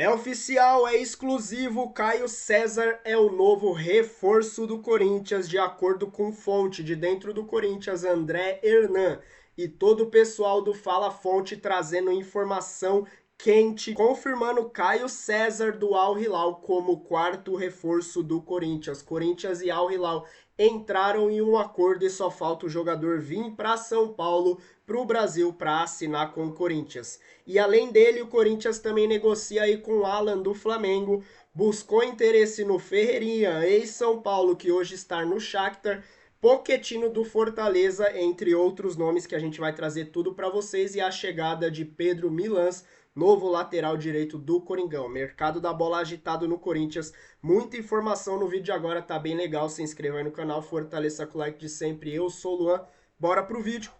É oficial, é exclusivo, Caio César é o novo reforço do Corinthians, de acordo com fonte de dentro do Corinthians, André Hernan, e todo o pessoal do Fala Fonte trazendo informação quente, confirmando Caio César do Al Hilal como quarto reforço do Corinthians. Corinthians e Al Hilal entraram em um acordo e só falta o jogador vir para São Paulo, para o Brasil, para assinar com o Corinthians. E além dele, o Corinthians também negocia aí com o Alan do Flamengo, buscou interesse no Ferreirinha, ex-São Paulo, que hoje está no Shakhtar, Pochettino do Fortaleza, entre outros nomes que a gente vai trazer tudo para vocês, e a chegada de Pedro Milans, novo lateral direito do Coringão. Mercado da bola agitado no Corinthians. Muita informação no vídeo agora, tá bem legal. Se inscreva aí no canal, fortaleça com o like de sempre. Eu sou o Luan, bora pro vídeo.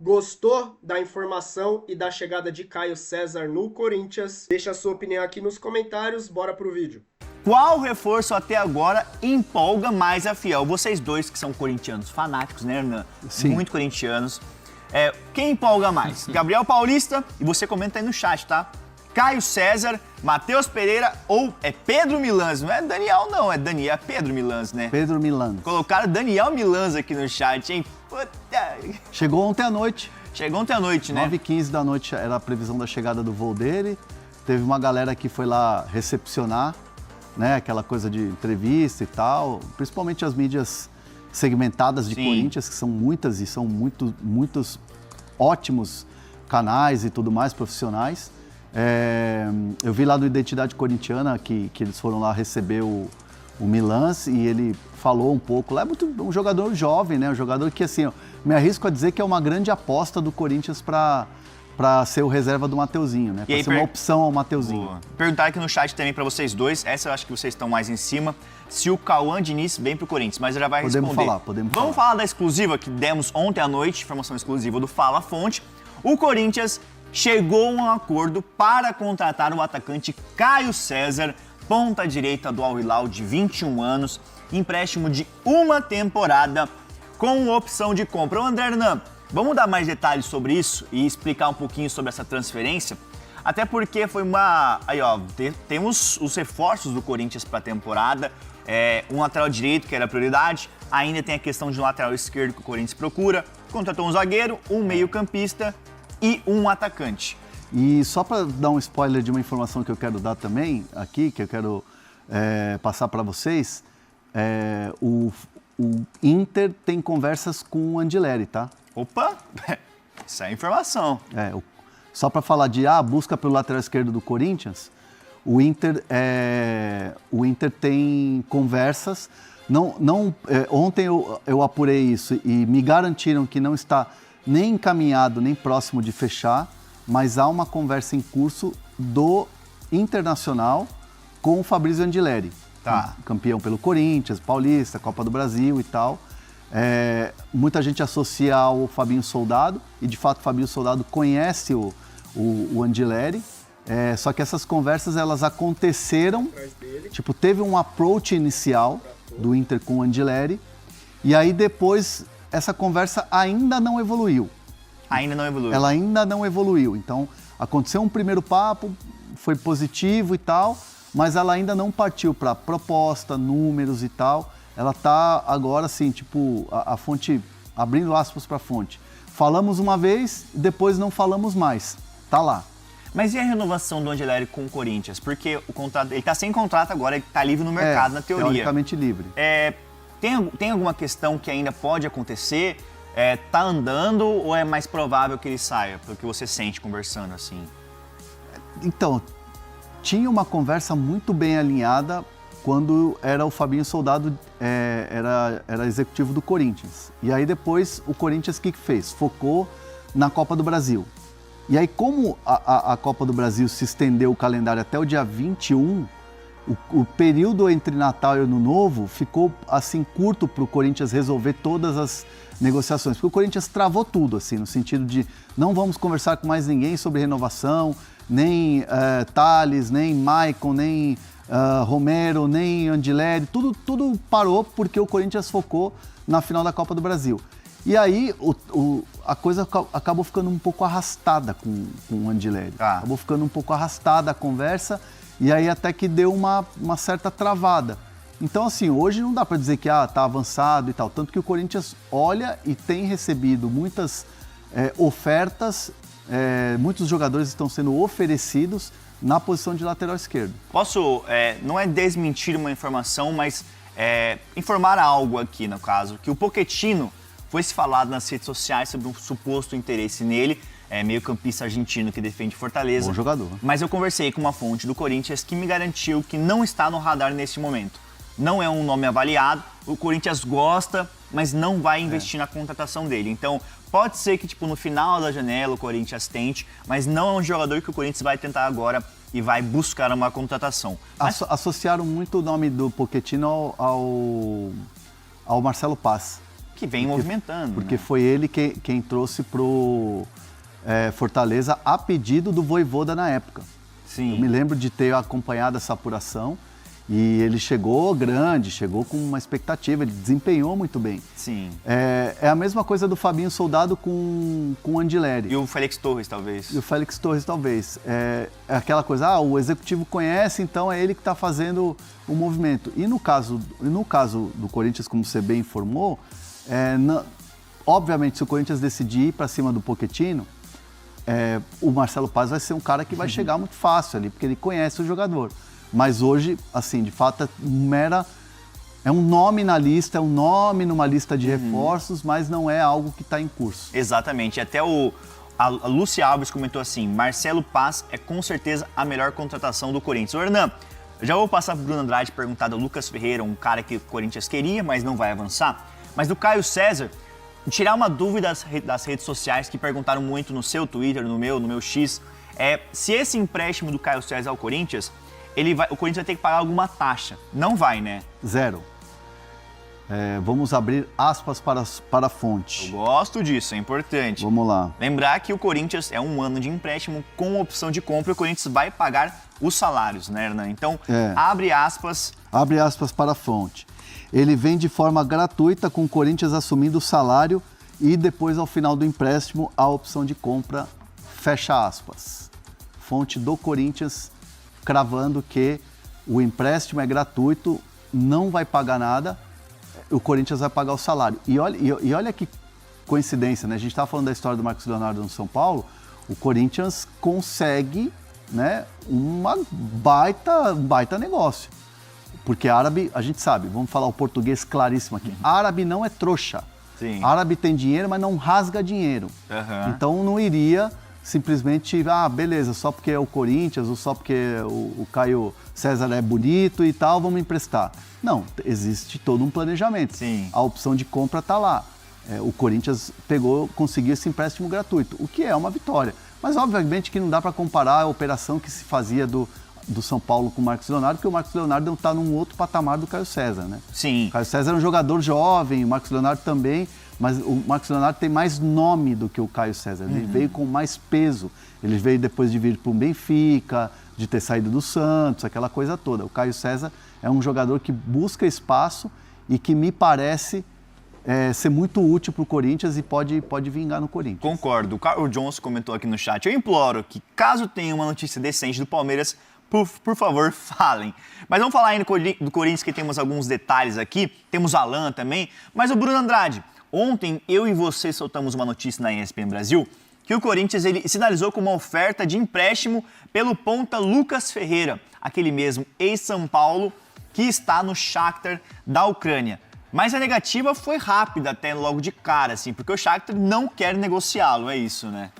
Gostou da informação e da chegada de Caio César no Corinthians? Deixa a sua opinião aqui nos comentários, bora pro vídeo. Qual reforço até agora empolga mais a Fiel? Vocês dois que são corintianos fanáticos, né, Hernan? Sim. Muito corintianos. Quem empolga mais? Gabriel Paulista, e você comenta aí no chat, tá? Caio César, Matheus Pereira ou é Pedro Milans? Não é Daniel não, é Pedro Milans, né? Pedro Milans. Colocaram Daniel Milans aqui no chat, hein? Puta. Chegou ontem à noite. Chegou ontem à noite, né? 9h15 da noite era a previsão da chegada do voo dele. Teve uma galera que foi lá recepcionar, né? Aquela coisa de entrevista e tal. Principalmente as mídias segmentadas de Corinthians, que são muitas e são muitos ótimos canais e tudo mais, profissionais. Eu vi lá no Identidade Corintiana que eles foram lá receber o Milans e ele falou um pouco. Lá é um jogador jovem, né? Um jogador que, assim, eu me arrisco a dizer que é uma grande aposta do Corinthians para ser o reserva do Mateuzinho, né? Para ser uma opção ao Mateuzinho. Boa. Perguntaram aqui no chat também para vocês dois, essa eu acho que vocês estão mais em cima, se o Cauã Diniz vem pro Corinthians, mas já vai responder. Podemos falar. Vamos falar da exclusiva que demos ontem à noite, informação exclusiva do Fala Fonte. O Corinthians chegou a um acordo para contratar o atacante Caio César, ponta direita do Al Hilal, de 21 anos, empréstimo de uma temporada com opção de compra. Ô André Hernan, vamos dar mais detalhes sobre isso e explicar um pouquinho sobre essa transferência? Até porque foi uma... Aí, ó, temos os reforços do Corinthians para a temporada. Um lateral direito, que era a prioridade. Ainda tem a questão de um lateral esquerdo que o Corinthians procura. Contratou um zagueiro, um meio-campista e um atacante. E só para dar um spoiler de uma informação que eu quero dar também aqui, que eu quero passar para vocês, o Inter tem conversas com o Andileri, tá? Opa! Isso é informação. Só para falar de busca pelo lateral esquerdo do Corinthians, o Inter tem conversas. Ontem eu apurei isso e me garantiram que não está nem encaminhado, nem próximo de fechar, mas há uma conversa em curso do Internacional com o Fabrício Andileri, campeão pelo Corinthians, Paulista, Copa do Brasil e tal. Muita gente associa ao Fabinho Soldado, e de fato o Fabinho Soldado conhece o Andileri, só que essas conversas elas aconteceram, tipo, teve um approach inicial do Inter com o Andileri, e aí depois essa conversa ainda não evoluiu. Ainda não evoluiu. Ela ainda não evoluiu, então aconteceu um primeiro papo, foi positivo e tal, mas ela ainda não partiu para proposta, números e tal. Ela tá agora assim, tipo, a fonte, abrindo aspas para a fonte. Falamos uma vez, depois não falamos mais. Tá lá. Mas e a renovação do Andileri com o Corinthians? Porque o contrato, ele tá sem contrato agora, ele tá livre no mercado, na teoria. Teoricamente livre. Tem alguma questão que ainda pode acontecer? Tá andando ou é mais provável que ele saia? Pelo que você sente conversando assim? Então, tinha uma conversa muito bem alinhada quando era o Fabinho Soldado, era executivo do Corinthians. E aí depois o Corinthians o que fez? Focou na Copa do Brasil. E aí como a Copa do Brasil se estendeu o calendário até o dia 21, o período entre Natal e Ano Novo ficou assim curto para o Corinthians resolver todas as negociações. Porque o Corinthians travou tudo, assim, no sentido de não vamos conversar com mais ninguém sobre renovação, nem Thales, nem Maicon, nem Romero, nem Andileri, tudo parou porque o Corinthians focou na final da Copa do Brasil. E aí a coisa acabou ficando um pouco arrastada com o Andileri. Acabou ficando um pouco arrastada a conversa e aí até que deu uma certa travada. Então, assim, hoje não dá para dizer que tá avançado e tal, tanto que o Corinthians olha e tem recebido muitas ofertas, muitos jogadores estão sendo oferecidos na posição de lateral esquerdo. Posso, não é desmentir uma informação, mas informar algo aqui, no caso, que o Pochettino foi se falado nas redes sociais sobre um suposto interesse nele, meio-campista argentino que defende Fortaleza. Bom jogador. Mas eu conversei com uma fonte do Corinthians que me garantiu que não está no radar nesse momento. Não é um nome avaliado, o Corinthians gosta, mas não vai investir na contratação dele. Então, pode ser que no final da janela o Corinthians tente, mas não é um jogador que o Corinthians vai tentar agora e vai buscar uma contratação. Mas... Associaram muito o nome do Pochettino ao Marcelo Paz. Que vem movimentando. Porque né? foi ele quem trouxe pro Fortaleza a pedido do Vojvoda na época. Sim. Eu me lembro de ter acompanhado essa apuração e ele chegou grande, chegou com uma expectativa, ele desempenhou muito bem. Sim. É a mesma coisa do Fabinho Soldado com o Andileri. E o Félix Torres, talvez. E o Félix Torres, talvez. É aquela coisa, o executivo conhece, então é ele que está fazendo o movimento. E no caso do Corinthians, como você bem informou, obviamente, se o Corinthians decidir ir para cima do Pochettino, o Marcelo Paz vai ser um cara que vai chegar muito fácil ali, porque ele conhece o jogador. Mas hoje, assim, de fato, é um nome na lista, é um nome numa lista de reforços, mas não é algo que está em curso. Exatamente. Até a Lúcia Alves comentou assim, Marcelo Paz é com certeza a melhor contratação do Corinthians. O Hernan, eu já vou passar para o Bruno Andrade perguntar do Lucas Ferreira, um cara que o Corinthians queria, mas não vai avançar. Mas do Caio César, tirar uma dúvida das redes sociais que perguntaram muito no seu Twitter, no meu X, se esse empréstimo do Caio César ao Corinthians, o Corinthians vai ter que pagar alguma taxa. Não vai, né? Zero. Vamos abrir aspas para a fonte. Eu gosto disso, é importante. Vamos lá. Lembrar que o Corinthians é um ano de empréstimo com opção de compra e o Corinthians vai pagar os salários, né, Hernan? Então, abre aspas. Abre aspas para a fonte. Ele vem de forma gratuita com o Corinthians assumindo o salário e depois, ao final do empréstimo, a opção de compra, fecha aspas. Fonte do Corinthians cravando que o empréstimo é gratuito, não vai pagar nada, o Corinthians vai pagar o salário. E olha que coincidência, né? A gente estava falando da história do Marcos Leonardo no São Paulo, o Corinthians consegue, né, um baita negócio. Porque árabe, a gente sabe, vamos falar o português claríssimo aqui, árabe não é trouxa. Sim. Árabe tem dinheiro, mas não rasga dinheiro. Então não iria simplesmente, beleza, só porque é o Corinthians ou só porque o Caio César é bonito e tal, vamos emprestar. Não, existe todo um planejamento. Sim. A opção de compra está lá. O Corinthians conseguiu esse empréstimo gratuito, o que é uma vitória. Mas obviamente que não dá para comparar a operação que se fazia do São Paulo com o Marcos Leonardo, porque o Marcos Leonardo não está num outro patamar do Caio César, né? Sim. O Caio César é um jogador jovem, o Marcos Leonardo também, mas o Marcos Leonardo tem mais nome do que o Caio César. Ele veio com mais peso. Ele veio depois de vir para o Benfica, de ter saído do Santos, aquela coisa toda. O Caio César é um jogador que busca espaço e que me parece ser muito útil para o Corinthians e pode vingar no Corinthians. Concordo. O Carlos Johnson comentou aqui no chat. Eu imploro que, caso tenha uma notícia decente do Palmeiras, por favor, falem. Mas vamos falar aí do Corinthians, que temos alguns detalhes aqui. Temos Alan também. Mas o Bruno Andrade, ontem eu e você soltamos uma notícia na ESPN Brasil que o Corinthians ele sinalizou com uma oferta de empréstimo pelo ponta Lucas Ferreira, aquele mesmo ex-São Paulo que está no Shakhtar da Ucrânia. Mas a negativa foi rápida até logo de cara, assim, porque o Shakhtar não quer negociá-lo, é isso, né?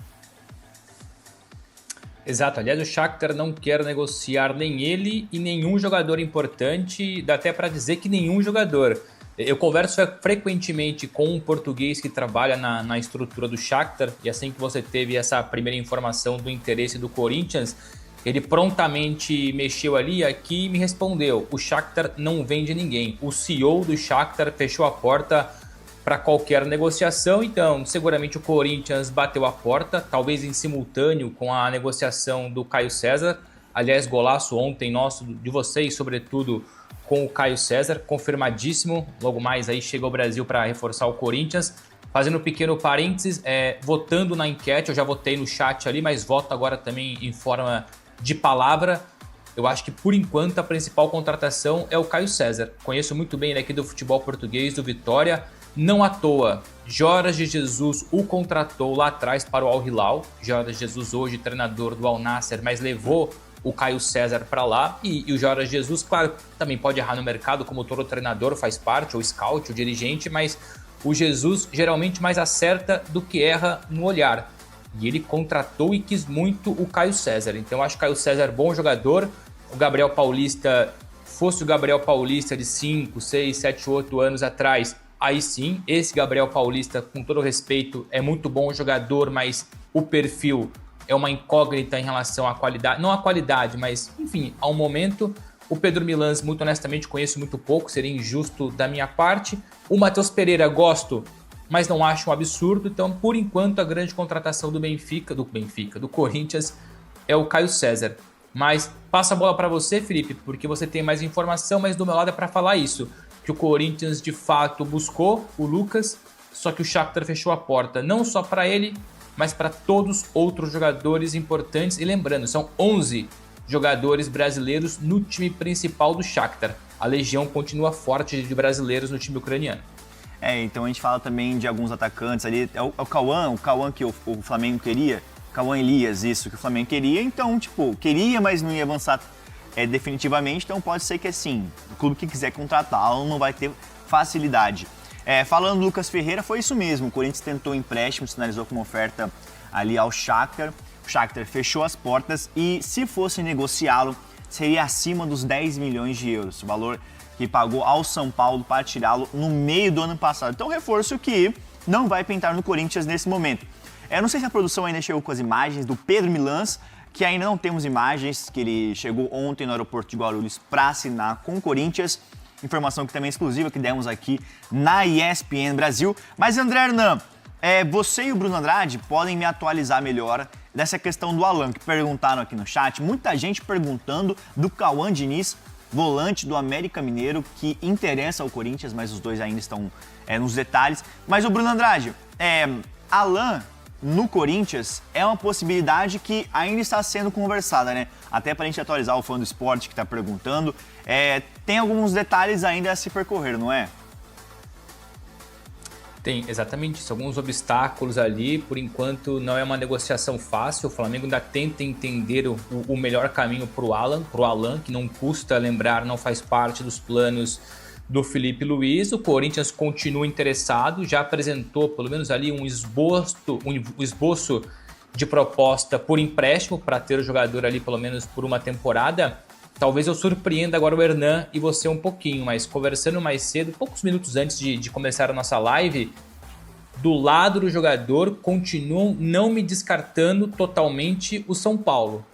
Exato, aliás, o Shakhtar não quer negociar nem ele e nenhum jogador importante, dá até para dizer que nenhum jogador. Eu converso frequentemente com um português que trabalha na estrutura do Shakhtar, e assim que você teve essa primeira informação do interesse do Corinthians, ele prontamente mexeu ali aqui e me respondeu: o Shakhtar não vende ninguém. O CEO do Shakhtar fechou a porta para qualquer negociação, então seguramente o Corinthians bateu a porta, talvez em simultâneo com a negociação do Caio César. Aliás, golaço ontem nosso, de vocês, sobretudo com o Caio César, confirmadíssimo. Logo mais aí chega ao Brasil para reforçar o Corinthians. Fazendo um pequeno parênteses, votando na enquete, eu já votei no chat ali, mas voto agora também em forma de palavra. eu acho que por enquanto a principal contratação é o Caio César. Conheço muito bem ele aqui do futebol português, do Vitória. Não à toa, Jorge Jesus o contratou lá atrás para o Al Hilal. Jorge Jesus hoje treinador do Al Nassr, mas levou o Caio César para lá. E o Jorge Jesus, claro, também pode errar no mercado, como todo treinador faz parte, ou scout, ou dirigente, mas o Jesus geralmente mais acerta do que erra no olhar. E ele contratou e quis muito o Caio César. Então eu acho o Caio César bom jogador. O Gabriel Paulista, fosse o Gabriel Paulista de 5, 6, 7, 8 anos atrás, aí sim, esse Gabriel Paulista, com todo respeito, é muito bom jogador, mas o perfil é uma incógnita em relação à qualidade. Não à qualidade, mas, enfim, ao momento. O Pedro Milans, muito honestamente, conheço muito pouco, seria injusto da minha parte. O Matheus Pereira, gosto, mas não acho um absurdo. Então, por enquanto, a grande contratação do Corinthians, é o Caio César. Mas passa a bola para você, Felipe, porque você tem mais informação, mas do meu lado é para falar isso. Que o Corinthians, de fato, buscou o Lucas, só que o Shakhtar fechou a porta, não só para ele, mas para todos outros jogadores importantes. E lembrando, são 11 jogadores brasileiros no time principal do Shakhtar. A legião continua forte de brasileiros no time ucraniano. Então a gente fala também de alguns atacantes ali. É o Cauã que o Flamengo queria. Cauã Elias, isso, que o Flamengo queria. Então, queria, mas não ia avançar definitivamente. Então pode ser que, assim, o clube que quiser contratá-lo não vai ter facilidade. Falando do Lucas Ferreira, foi isso mesmo. O Corinthians tentou empréstimo, sinalizou com uma oferta ali ao Shakhtar. O Shakhtar fechou as portas e, se fosse negociá-lo, seria acima dos 10 milhões de euros. O valor que pagou ao São Paulo para tirá-lo no meio do ano passado. Então, reforço que não vai pintar no Corinthians nesse momento. Eu não sei se a produção ainda chegou com as imagens do Pedro Milans, que ainda não temos imagens, que ele chegou ontem no aeroporto de Guarulhos para assinar com o Corinthians. Informação que também é exclusiva, que demos aqui na ESPN Brasil. Mas, André Hernan, você e o Bruno Andrade podem me atualizar melhor dessa questão do Alan, que perguntaram aqui no chat. Muita gente perguntando do Cauã Diniz, volante do América Mineiro, que interessa ao Corinthians, mas os dois ainda estão nos detalhes. Mas o Bruno Andrade, Alan no Corinthians é uma possibilidade que ainda está sendo conversada, né? Até para a gente atualizar o fã do esporte que está perguntando, tem alguns detalhes ainda a se percorrer, não é? Tem, exatamente isso. Alguns obstáculos ali, por enquanto não é uma negociação fácil. O Flamengo ainda tenta entender o melhor caminho para o Alan, que não custa lembrar, não faz parte dos planos do Felipe Luiz. O Corinthians continua interessado, já apresentou pelo menos ali um esboço de proposta por empréstimo para ter o jogador ali pelo menos por uma temporada. Talvez eu surpreenda agora o Hernan e você um pouquinho, mas conversando mais cedo, poucos minutos antes de começar a nossa live, do lado do jogador continuam não me descartando totalmente o São Paulo.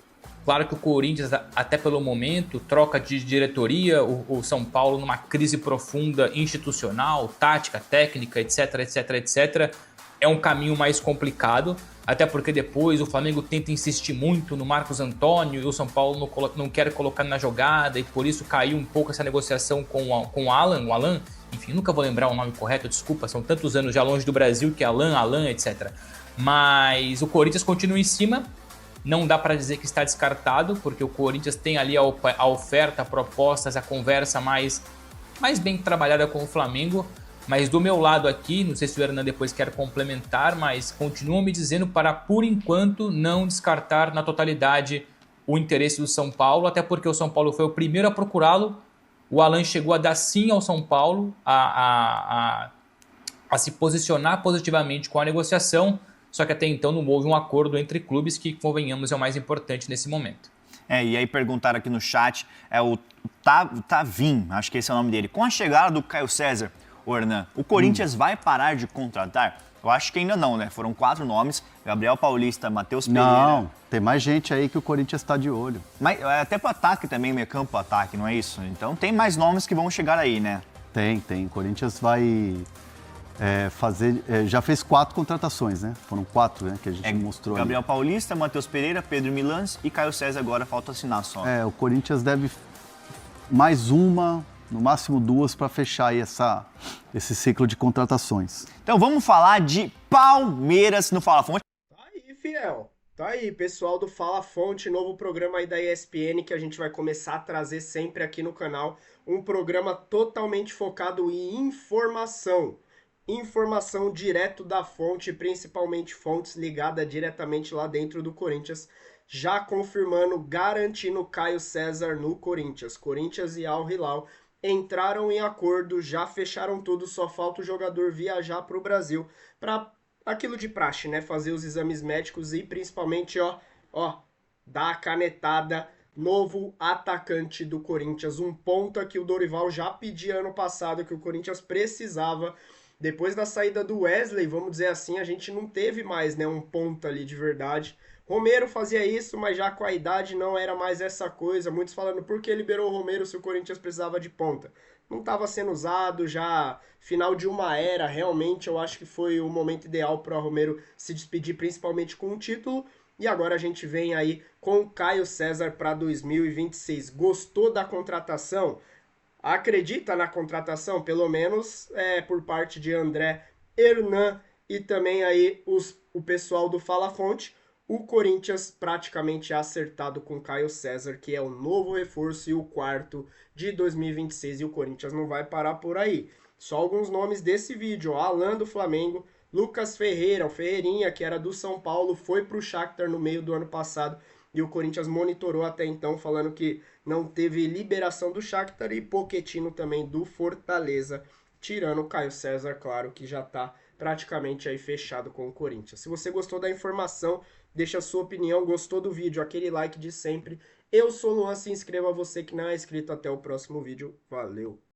Claro que o Corinthians, até pelo momento, troca de diretoria, o São Paulo numa crise profunda institucional, tática, técnica, etc, etc, etc. É um caminho mais complicado, até porque depois o Flamengo tenta insistir muito no Marcos Antônio e o São Paulo não quer colocar na jogada e por isso caiu um pouco essa negociação com o Alan, enfim, nunca vou lembrar o nome correto, desculpa, são tantos anos já longe do Brasil que Alan, etc. Mas o Corinthians continua em cima, não dá para dizer que está descartado, porque o Corinthians tem ali a oferta, propostas, a conversa mais bem trabalhada com o Flamengo. Mas do meu lado aqui, não sei se o Hernan depois quer complementar, mas continuam me dizendo para, por enquanto, não descartar na totalidade o interesse do São Paulo, até porque o São Paulo foi o primeiro a procurá-lo. O Alan chegou a dar sim ao São Paulo, a se posicionar positivamente com a negociação, só que até então não houve um acordo entre clubes que, convenhamos, é o mais importante nesse momento. E aí perguntaram aqui no chat, o Tavim, acho que esse é o nome dele, com a chegada do Caio César, Hernan, o Corinthians vai parar de contratar? Eu acho que ainda não, né? Foram 4 nomes, Gabriel Paulista, Matheus Pereira. Não, tem mais gente aí que o Corinthians está de olho. Mas até para ataque também, meio campo ataque, não é isso? Então tem mais nomes que vão chegar aí, né? Tem. O Corinthians vai fazer... já fez 4 contratações, né? Foram 4, né, que a gente mostrou Gabriel ali. Paulista, Matheus Pereira, Pedro Milans e Caio César agora, falta assinar só. O Corinthians deve mais uma... no máximo 2 para fechar aí esse ciclo de contratações. Então vamos falar de Palmeiras no Fala Fonte. Tá aí, fiel. Tá aí, pessoal do Fala Fonte, novo programa aí da ESPN que a gente vai começar a trazer sempre aqui no canal. Um programa totalmente focado em informação. Informação direto da fonte, principalmente fontes ligadas diretamente lá dentro do Corinthians. Já confirmando, garantindo Caio César no Corinthians. Corinthians e Al Hilal entraram em acordo, já fecharam tudo, só falta o jogador viajar para o Brasil para aquilo de praxe, né? Fazer os exames médicos e principalmente, dar a canetada. Novo atacante do Corinthians, um ponta que o Dorival já pedia ano passado, que o Corinthians precisava. Depois da saída do Wesley, vamos dizer assim, a gente não teve mais, né, um ponta ali de verdade. Romero fazia isso, mas já com a idade não era mais essa coisa. Muitos falando, por que liberou o Romero se o Corinthians precisava de ponta? Não estava sendo usado, já final de uma era, realmente eu acho que foi o momento ideal para o Romero se despedir, principalmente com um título. E agora a gente vem aí com o Caio César para 2026. Gostou da contratação? Acredita na contratação? Pelo menos por parte de André Hernan e também aí o pessoal do Fala Fonte. O Corinthians praticamente acertado com Caio César, que é o novo reforço e o quarto de 2026. E o Corinthians não vai parar por aí. Só alguns nomes desse vídeo. Alan do Flamengo, Lucas Ferreira, o Ferreirinha, que era do São Paulo, foi para o Shakhtar no meio do ano passado. E o Corinthians monitorou até então, falando que não teve liberação do Shakhtar. E Pochettino também do Fortaleza, tirando o Caio César, claro, que já está praticamente aí fechado com o Corinthians. Se você gostou da informação, deixa a sua opinião, gostou do vídeo, aquele like de sempre. Eu sou o Luan, se inscreva você que não é inscrito. Até o próximo vídeo. Valeu!